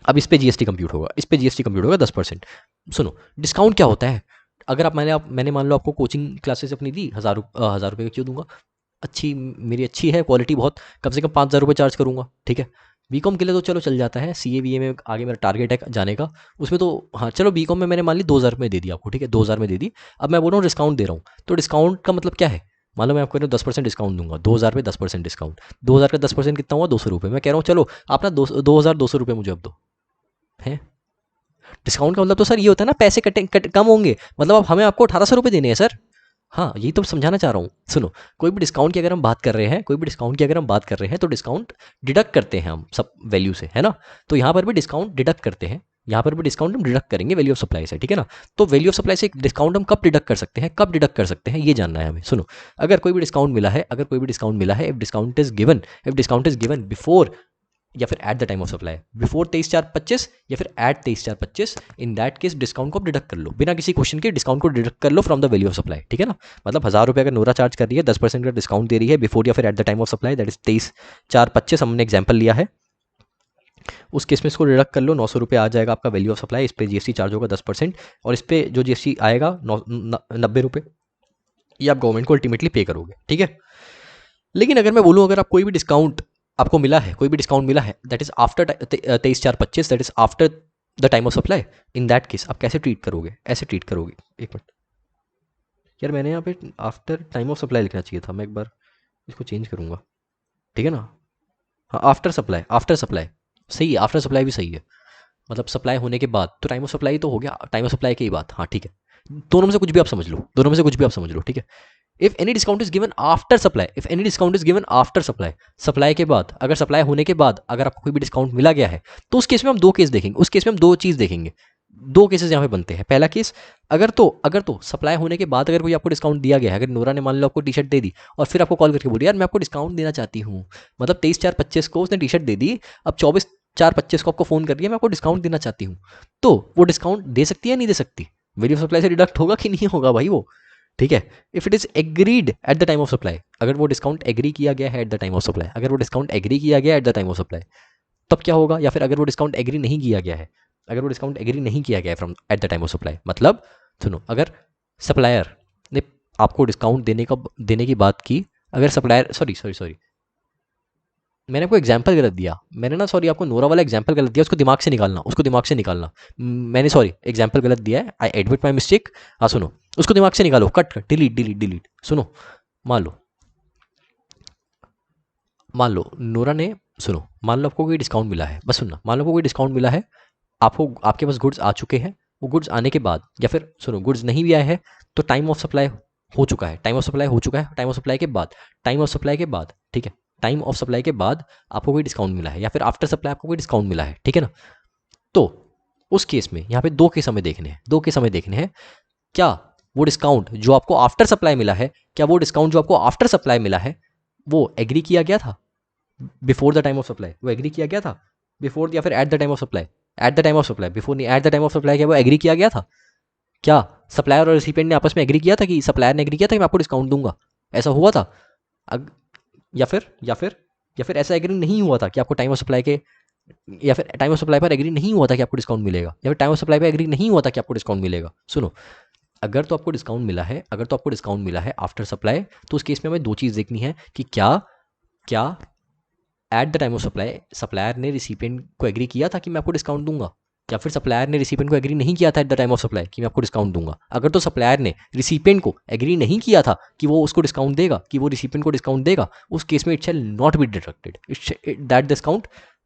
अब इस पे जीएसटी कंप्यूट होगा, इस पे जीएसटी कंप्यूट होगा 10%। सुनो, डिस्काउंट क्या होता है, अगर आप मैंने मान लो आपको कोचिंग क्लासेस अपनी दी, 1000 रुपये का क्यों दूंगा, अच्छी मेरी अच्छी है क्वालिटी बहुत, कम से कम 5000 रुपये चार्ज करूंगा, ठीक है। बीकॉम के लिए तो चलो चल जाता है, सीए बीए में आगे मेरा टारगेट है जाने का, उसमें तो हाँ चलो, बीकॉम में मैंने मान ली 2000 में दे दी आपको, ठीक है, 2000 में दे दी। अब मैं बोल रहा हूँ डिस्काउंट दे रहा हूँ, तो डिस्काउंट का मतलब क्या है, मान लो मैं आपको 10% डिस्काउंट दूंगा, 2000 पे 10% डिस्काउंट, 2000 का 10% कितना हुआ, 200 रुपये। मैं कह रहा हूँ चलो आप ना 2200 रुपये मुझे अब दो, है। डिस्काउंट का मतलब तो सर ये होता है ना, पैसे कम होंगे, मतलब अब हमें आपको 1800 रुपये देने हैं सर। हाँ, यही तो समझाना चाह रहा हूँ। सुनो, कोई भी डिस्काउंट की अगर हम बात कर रहे हैं, कोई भी डिस्काउंट की अगर हम बात कर रहे हैं, तो डिस्काउंट डिडक्ट करते हैं हम सब वैल्यू से, है ना। तो यहाँ पर भी डिस्काउंट डिडक्ट करते हैं, यहाँ पर भी डिस्काउंट हम डिडक्ट करेंगे वैल्यू ऑफ सप्लाई से, ठीक है ना। तो वैल्यू ऑफ सप्लाई से डिस्काउंट हम कब डिडक्ट कर सकते हैं, कब डिडक्ट कर सकते हैं, ये जानना है हमें। सुनो, अगर कोई भी डिस्काउंट मिला है, अगर कोई भी डिस्काउंट मिला है, if discount is given before या फिर at the time of supply, before 23/4/25 या फिर at 23/4/25, in that case discount को डिडक्ट कर लो, बिना किसी क्वेश्चन के डिस्काउंट को डिडक्ट कर लो from the value of supply, ठीक है ना। मतलब 1000 रुपये अगर नोरा चार्ज कर रही है, 10% का डिस्काउंट दे रही है बिफोर या फिर at the time of supply, that is 23/4/25, हमने एग्जाम्पल लिया है, उस केस में इसको डिडक्ट कर लो, 900 रुपये आ जाएगा आपका वैल्यू ऑफ सप्लाई, इस पर जीएसटी चार्ज होगा 10%, और इस पर जो जीएसटी आएगा 90 रुपये, ये आप गवर्नमेंट को अल्टीमेटली पे करोगे, ठीक है। लेकिन अगर मैं बोलूँ, अगर आप कोई भी डिस्काउंट आपको मिला है, कोई भी डिस्काउंट मिला है, that is after 23/4/25, that is after the time of supply, in that case आप कैसे ट्रीट करोगे, ऐसे ट्रीट करोगे, एक मिनट यार, मैंने यहाँ पे आफ्टर टाइम ऑफ सप्लाई लिखना चाहिए था, मैं एक बार इसको चेंज करूँगा, ठीक है ना। हाँ, आफ्टर सप्लाई सही है, आफ्टर सप्लाई भी सही है, मतलब सप्लाई होने के बाद, तो टाइम ऑफ सप्लाई तो हो गया, टाइम ऑफ सप्लाई की बात, हाँ ठीक है। दोनों में से कुछ भी आप समझ लो, दोनों में से कुछ भी आप समझ लो, ठीक है। If any discount is given after supply, if any discount is given after supply, supply के बाद, अगर सप्लाई होने के बाद अगर आपको कोई भी डिस्काउंट मिला गया है, तो उस केस में हम दो केस देखेंगे, उस केस में हम दो चीज देखेंगे, दो केसेस यहाँ पे बनते हैं। पहला केस, अगर तो सप्लाई होने के बाद अगर कोई आपको डिस्काउंट दिया गया है, अगर नोरा ने मान लो आपको टी शर्ट दे दी और फिर आपको कॉल करके बोली यार मैं आपको डिस्काउंट देना चाहती हूँ, मतलब 23/4/25 को उसने टी शर्ट दे दी, अब 24/4/25 को आपको फोन कर दिया मैं आपको डिस्काउंट देना चाहती हूँ, तो वो डिस्काउंट दे सकती है नहीं दे सकती? वैल्यू ऑफ सप्लाई से डिडक्ट होगा कि नहीं होगा भाई वो, ठीक है। If it is agreed eight the time of supply, अगर वो डिस्काउंट एग्री किया गया है eight the time of supply, अगर वो डिस्काउंट एग्री किया गया eight the time of supply, तब क्या होगा? या फिर अगर वो डिस्काउंट एग्री नहीं किया गया है, अगर वो डिस्काउंट एग्री नहीं किया गया है from eight the time of supply, मतलब सुनो, अगर सप्लायर ने आपको डिस्काउंट देने की बात की, अगर सप्लायर, सॉरी मैंने आपको एग्जाम्पल गलत दिया, मैंने ना सॉरी आपको नोरा वाला एग्जाम्पल गलत दिया, उसको दिमाग से निकालना, उसको दिमाग से निकालना, मैंने सॉरी एग्जाम्पल गलत दिया है, आई एडमिट माई मिस्टेक। हाँ सुनो, उसको दिमाग से निकालो, कट डिलीट डिलीट डिलीट। सुनो, मान लो नोरा ने, सुनो मान लो आपको कोई डिस्काउंट मिला है, बस सुनना, मान लो आपको कोई डिस्काउंट मिला है, आपको आपके पास गुड्स आ चुके हैं, वो गुड्स आने के बाद, या फिर सुनो गुड्स नहीं भी आए हैं तो टाइम ऑफ सप्लाई हो चुका है, टाइम ऑफ सप्लाई हो चुका है, टाइम ऑफ सप्लाई के बाद, टाइम ऑफ सप्लाई के बाद, ठीक है, टाइम ऑफ सप्लाई के बाद आपको कोई डिस्काउंट मिला है, या फिर आफ्टर सप्लाई आपको कोई डिस्काउंट मिला है, ठीक है ना। तो उस केस में यहाँ पे दो केस हमें देखने हैं, दो केस हमें देखने हैं। क्या वो डिस्काउंट जो आपको आफ्टर सप्लाई मिला है, क्या वो डिस्काउंट जो आपको आफ्टर सप्लाई मिला है वो एग्री किया गया था before the time of supply? वो एग्री किया गया था बिफोर या फिर at the time of supply? At the time of supply, before नहीं, at the time of supply क्या वो एग्री किया गया था? क्या सप्लायर और रिसिपिएंट ने आपस में एग्री किया था, कि सप्लायर ने एग्री किया था कि मैं आपको डिस्काउंट दूंगा, ऐसा हुआ था? या फिर ऐसा एग्री नहीं हुआ था कि आपको टाइम ऑफ सप्लाई के, या फिर टाइम ऑफ सप्लाई पर एग्री नहीं हुआ था कि आपको डिस्काउंट मिलेगा, या फिर टाइम ऑफ सप्लाई पर एग्री नहीं हुआ था कि आपको डिस्काउंट मिलेगा? सुनो, अगर तो आपको डिस्काउंट मिला है, अगर तो आपको डिस्काउंट मिला है आफ्टर सप्लाई, तो उस केस में हमें दो चीज़ देखनी है कि क्या क्या eight the time of supply supplier ने रिसिपिएंट को एग्री किया था कि मैं आपको डिस्काउंट दूंगा, या फिर सप्लायर ने रिसिपिएंट को एग्री नहीं किया था eight the time of supply कि मैं आपको डिस्काउंट दूंगा। अगर तो सप्लायर ने रिसिपिएंट को एग्री नहीं किया था कि वो उसको डिस्काउंट देगा, कि वो रिसिपिएंट को डिस्काउंट देगा, उस केस में it shall not be deducted,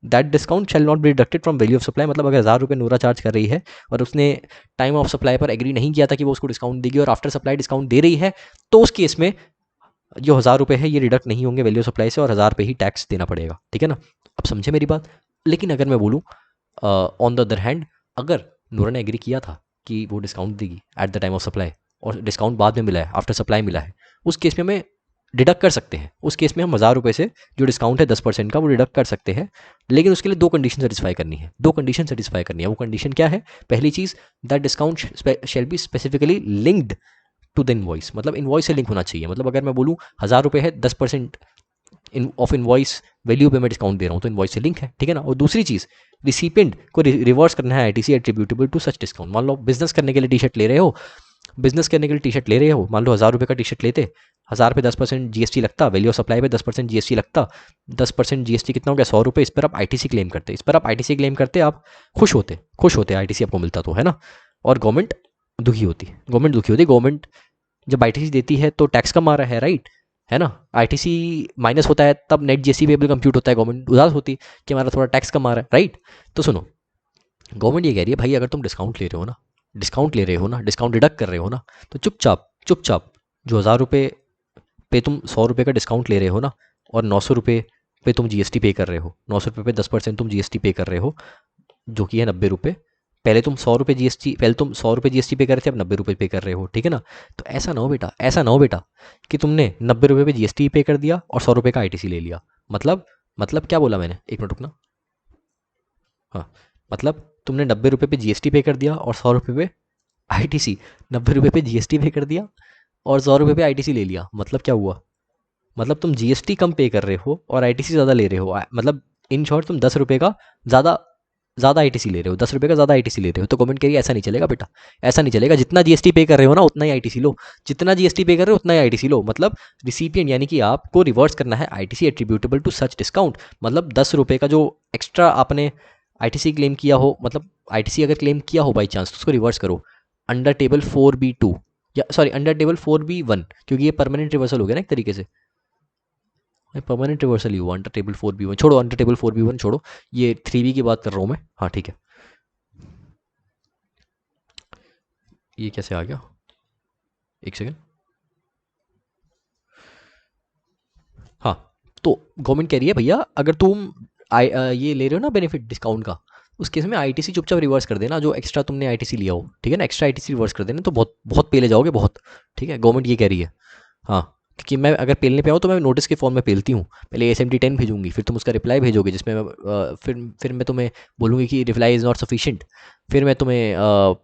that discount shall not be deducted from value of supply. मतलब अगर 1000 रुपये नोरा चार्ज कर रही है और उसने टाइम ऑफ सप्लाई पर एग्री नहीं किया था कि वो उसको डिस्काउंट देगी, और आफ्टर सप्लाई डिस्काउंट दे रही है, तो उस केस में जो 1000 रुपये है ये डिडक्ट नहीं होंगे वैल्यू सप्लाई से, और 1000 पे ही टैक्स देना पड़ेगा, ठीक है ना। अब समझे मेरी बात? लेकिन अगर मैं बोलूँ ऑन द अदर हैंड, अगर नोरा ने एग्री किया था कि वो डिस्काउंट देगी eight the time of supply, और डिस्काउंट बाद में मिला है, आफ्टर सप्लाई मिला है, उस केस में हमें डिडक्ट कर सकते हैं, उस केस में हम 1000 रुपये से जो डिस्काउंट है 10% का वो डिडक्ट कर सकते हैं। लेकिन उसके लिए दो कंडीशन सेटिस्फाई करनी है, दो कंडीशन सेटिस्फाई करनी है। वो कंडीशन क्या है? पहली चीज़, that discount shall be specifically linked to the invoice, मतलब इनवॉइस से लिंक होना चाहिए। मतलब अगर मैं बोलूँ 1000 रुपये है, 10% ऑफ इनवॉइस वैल्यू पे मैं डिस्काउंट दे रहा हूँ, तो इनवॉइस से लिंक है, ठीक है ना। और दूसरी चीज़, रिसिपिएंट को रिवर्स करना है ITC attributable to such discount. मान लो बिजनेस करने के लिए टी शर्ट ले रहे हो, मान लो 1000 रुपये का टी शर्ट लेते, 1000 पे 10% जीएसटी लगता, वैल्यू ऑफ सप्लाई पे 10% जीएसटी लगता, 10% जीएसटी कितना हो गया? 100 रुपये। इस पर आप आईटीसी क्लेम करते, आप खुश होते आईटीसी आपको मिलता तो, है ना। और गवर्नमेंट दुखी होती, गवर्नमेंट जब आईटीसी देती है तो टैक्स कम आ रहा है, राइट, है ना। आईटीसी माइनस होता है तब नेट जीएसटी पेबल कंप्यूट होता है, गवर्नमेंट उदास होती कि हमारा थोड़ा टैक्स कम आ रहा है, राइट। तो सुनो, गवर्नमेंट ये कह रही है भाई अगर तुम डिस्काउंट ले रहे हो ना, डिस्काउंट डिडक्ट कर रहे हो ना, तो चुपचाप जो 1000 रुपये पे तुम 100 रुपये का डिस्काउंट ले रहे हो ना, और 900 रुपये पे तुम जीएसटी पे कर रहे हो, 900 रुपये पे 10% तुम जीएसटी पे कर रहे हो, जो कि है 90 रुपये। पहले तुम 100 रुपये जीएसटी पे कर रहे थे, अब 90 रुपये पे कर रहे हो, ठीक है ना। तो ऐसा ना हो बेटा कि तुमने 90 रुपये पे जीएसटी पे कर दिया और 100 रुपये का आईटीसी ले लिया। मतलब क्या बोला मैंने, एक मिनट रुकना। हाँ, मतलब तुमने 90 रुपये पे जीएसटी पे कर दिया और 100 रुपये पे आईटीसी, 90 रुपये पे जीएसटी पे कर दिया और 100 रुपये पे आईटीसी ले लिया। मतलब क्या हुआ? मतलब तुम जीएसटी कम पे कर रहे हो और आईटीसी ज़्यादा ले रहे हो। मतलब इन शॉर्ट तुम 10 रुपये का ज़्यादा ज़्यादा आईटीसी ले रहे हो, 10 रुपये का ज़्यादा आईटीसी ले रहे हो। तो गवर्नमेंट कह रही है ऐसा नहीं चलेगा बेटा, ऐसा नहीं चलेगा। जितना जीएसटी पे कर रहे हो ना उतना ही आईटीसी लो, जितना जीएसटी पे कर रहे हो उतना ही आईटीसी लो। मतलब रिसिपिएंट यानी कि आपको रिवर्स करना है ITC attributable to such discount. मतलब 10 रुपये का जो एक्स्ट्रा आपने आईटीसी क्लेम किया हो, मतलब आईटीसी अगर क्लेम किया हो बाई चांस, तो उसको रिवर्स करो अंडर टेबल 4B2, या सॉरी अंडर टेबल 4B1, क्योंकि ये परमानेंट रिवर्सल हो गया ना एक तरीके से। परमानेंट रिवर्सल ही हुआ, अंडर टेबल 4B1 छोड़ो, अंडर टेबल 4B1 छोड़ो, ये 3B की बात कर रहा हूँ मैं। हाँ ठीक है, ये कैसे आ गया, एक सेकेंड। हाँ, तो गवर्नमेंट कह रही है भैया अगर तुम ये ले रहे हो ना बेनिफिट डिस्काउंट का, उस केस में आईटीसी चुपचाप रिवर्स कर देना, जो एक्स्ट्रा तुमने आईटीसी लिया हो, ठीक है ना, एक्स्ट्रा आईटीसी रिवर्स कर देना, तो बहुत बहुत पे ले जाओगे बहुत। ठीक है, गवर्नमेंट ये कह रही है। हाँ, क्योंकि मैं अगर पेलने पे आऊँ तो मैं नोटिस के फॉर्म में पेलती हूँ, पहले ASMT 10 भेजूंगी, फिर तुम उसका रिप्लाई भेजोगे जिसमें मैं फिर मैं तुम्हें बोलूँगी कि रिप्लाई इज़ नॉट सफिशिएंट, फिर मैं तुम्हें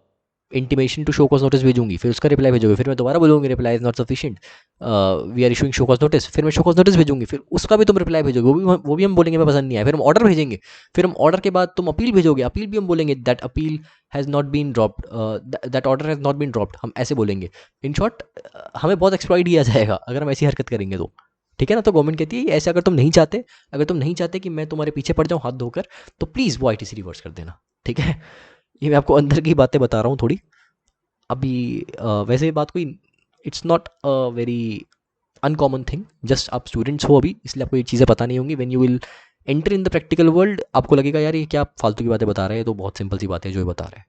intimation to show cause notice भेजूंगी, फिर उसका रिप्लाई भेजोगे, फिर मैं दोबारा बोलूँगी reply is not sufficient, we are issuing show cause notice, फिर मैं शो कॉज नोटिस भेजूंगी, फिर उसका भी तुम रिप्लाई भेजोगे, वो भी हम बोलेंगे मैं पसंद नहीं आया, फिर हम ऑर्डर भेजेंगे, फिर हम ऑर्डर के बाद तुम अपील भेजोगे, अपील भी हम बोलेंगे that appeal has not been dropped, that order has not been dropped, हम ऐसे बोलेंगे। इन शॉर्ट हमें बहुत एक्सप्लॉइट किया जाएगा अगर हम ऐसी हरकत करेंगे तो। ठीक है ना, तो गवर्नमेंट कहती है ऐसे अगर तुम नहीं चाहते कि मैं तुम्हारे पीछे पड़ जाऊँ हाथ धोकर, तो प्लीज़ वो आईटीसी रिवर्स कर देना। ठीक है, ये मैं आपको अंदर की बातें बता रहा हूँ थोड़ी। अभी वैसे बात कोई, it's not a very uncommon thing, just आप स्टूडेंट्स हो अभी, इसलिए आपको ये चीज़ें पता नहीं होंगी। When you will enter in the practical world आपको लगेगा यार ये क्या फालतू की बातें बता रहे हैं, तो बहुत सिंपल सी बातें जो ये बता रहे हैं,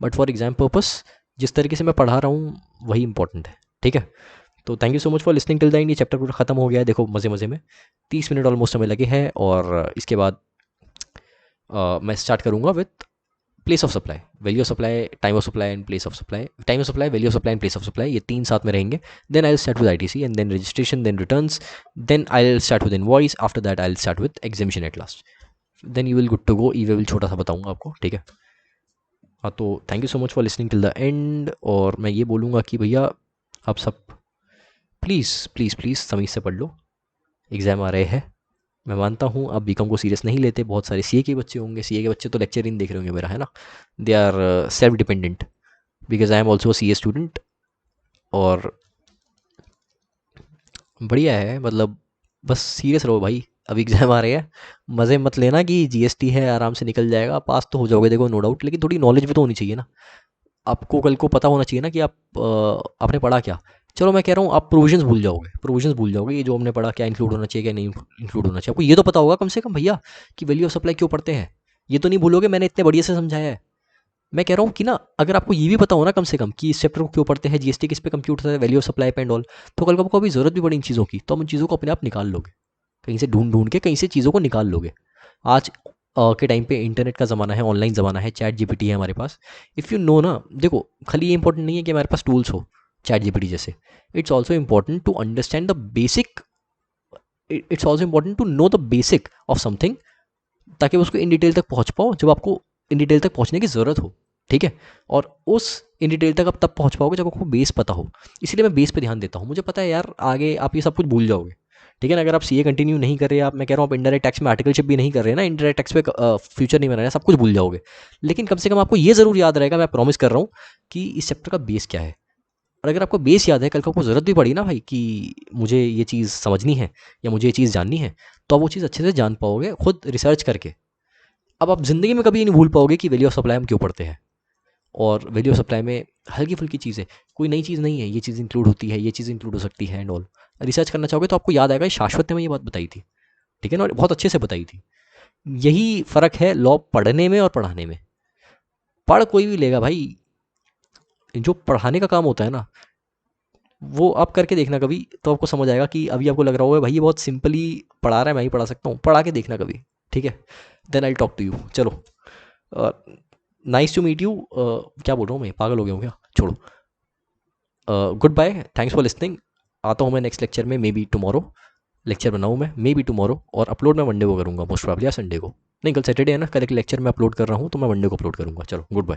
बट फॉर एग्जाम पर्पस जिस तरीके से मैं पढ़ा रहा हूँ वही इंपॉर्टेंट है। ठीक है, तो thank you so much for listening till the end. ये चैप्टर पूरा खत्म हो गया है, देखो मज़े मज़े में 30 मिनट ऑलमोस्ट हमें लगे हैं, और इसके बाद मैं स्टार्ट करूँगा with place of supply, value of supply, time of supply and place of supply, time of supply, value of supply and place of supply, ये तीन साथ में रहेंगे। Then I will start with ITC and then registration, then returns, then I will start with invoice, after that I will start with examination at last, then you will good to go. E way bill छोटा सा बताऊंगा आपको, ठीक है। हाँ, तो thank you so much for listening till the end, और मैं ये बोलूँगा कि भैया आप सब प्लीज़ प्लीज़ प्लीज़ तमीज़ से पढ़ लो, एग्ज़ाम आ रहे हैं। मैं मानता हूँ आप बीकॉम को सीरियस नहीं लेते, बहुत सारे सीए के बच्चे होंगे, सीए के बच्चे तो लेक्चर ही नहीं देख रहे होंगे मेरा, है ना, they are self dependent, because I am also C A student. और बढ़िया है, मतलब बस सीरियस रहो भाई, अभी एग्जाम आ रहे हैं, मज़े मत लेना कि जीएसटी है आराम से निकल जाएगा, पास तो हो जाओगे देखो नो डाउट, लेकिन थोड़ी नॉलेज भी तो होनी चाहिए ना, आपको कल को पता होना चाहिए ना कि आपने पढ़ा क्या। चलो मैं कह रहा हूँ आप प्रोविजंस भूल जाओगे, ये जो हमने पढ़ा क्या इंक्लूड होना चाहिए क्या नहीं इंक्लूड होना चाहिए, आपको ये तो पता होगा कम से कम भैया कि वैल्यू ऑफ सप्लाई क्यों पढ़ते हैं, ये तो नहीं भूलोगे मैंने इतने बढ़िया से समझाया है। मैं कह रहा हूँ कि ना अगर आपको ये भी पता हो ना कम से कम कि इस चैप्टर को क्यों पढ़ते हैं, जीएसटी किस पे कंप्यूट होता है, वैल्यू ऑफ सप्लाई पे एंड ऑल, तो कल को आपको अभी जरूरत भी पड़ी इन चीज़ों की, तो हम उन चीज़ों को अपने आप निकाल लोगे, कहीं से ढूंढ ढूंढ के कहीं से चीज़ों को निकाल लोगे। आज के टाइम पे इंटरनेट का ज़माना है, ऑनलाइन ज़माना है, चैट जीपीटी है हमारे पास। इफ़ यू नो ना, देखो खाली ये इंपॉर्टेंट नहीं है कि हमारे पास टूल्स हो चैट जीपीटी जैसे, it's also important to understand the basic, it's also important to know the basic of something, ताकि उसको इन डिटेल तक पहुंच पाओ जब आपको इन डिटेल तक पहुंचने की ज़रूरत हो। ठीक है, और उस इन डिटेल तक आप तब पहुंच पाओगे जब आपको बेस पता हो, इसलिए मैं बेस पे ध्यान देता हूँ। मुझे पता है यार आगे आप ये सब कुछ भूल जाओगे, ठीक है ना, अगर आप सीए कंटिन्यू नहीं कर रहे, आप मैं कह रहा हूँ आप इंडायरेक्ट टैक्स में आर्टिकलशिप भी नहीं कर रहे ना, इंडायरेक्ट टैक्स पे फ्यूचर नहीं बना रहे, सब कुछ भूल जाओगे, लेकिन कम से कम आपको ये ज़रूर याद रहेगा, मैं प्रॉमिस कर रहा हूँ, कि इस चैप्टर का बेस क्या है। और अगर आपको बेस याद है, कल को आपको ज़रूरत भी पड़ी ना भाई कि मुझे ये चीज़ समझनी है या मुझे ये चीज़ जाननी है, तो आप वो चीज़ अच्छे से जान पाओगे खुद रिसर्च करके। अब आप ज़िंदगी में कभी नहीं भूल पाओगे कि वैल्यू ऑफ सप्लाई हम क्यों पढ़ते हैं, और वैल्यू ऑफ सप्लाई में हल्की फुल्की चीज़ें, कोई नई चीज़ नहीं है, ये चीज़ इंक्लूड होती है, ये चीज़ इंक्लूड हो सकती है एंड ऑल। रिसर्च करना चाहोगे तो आपको याद आएगा, शाश्वत ने मैं ये बात बताई थी, ठीक है ना, और बहुत अच्छे से बताई थी। यही फ़र्क है लॉ पढ़ने में और पढ़ाने में। पढ़ कोई भी लेगा भाई, जो पढ़ाने का काम होता है ना, वो आप करके देखना कभी, तो आपको समझ आएगा कि अभी आपको लग रहा होगा भाई ये बहुत सिंपली पढ़ा रहा है, मैं ही पढ़ा सकता हूँ, पढ़ा के देखना कभी, ठीक है। Then I talk to you, चलो, नाइस टू मीट यू, क्या बोल रहा हूँ मैं, पागल हो गया हूँ क्या, छोड़ो, goodbye, thanks for listening. आता हूँ मैं नेक्स्ट लेक्चर में, मे बी टुमारो लेक्चर बनाऊँ मैं, मे बी टुमारो, और अपलोड मैं मंडे को करूँगा मोस्ट प्रॉब्ली, या संडे को, नहीं कल सैटरडे है ना, कल एक लेक्चर मैं अपलोड कर रहा हूँ तो मैं मंडे को अपलोड करूँगा। चलो गुड बाय।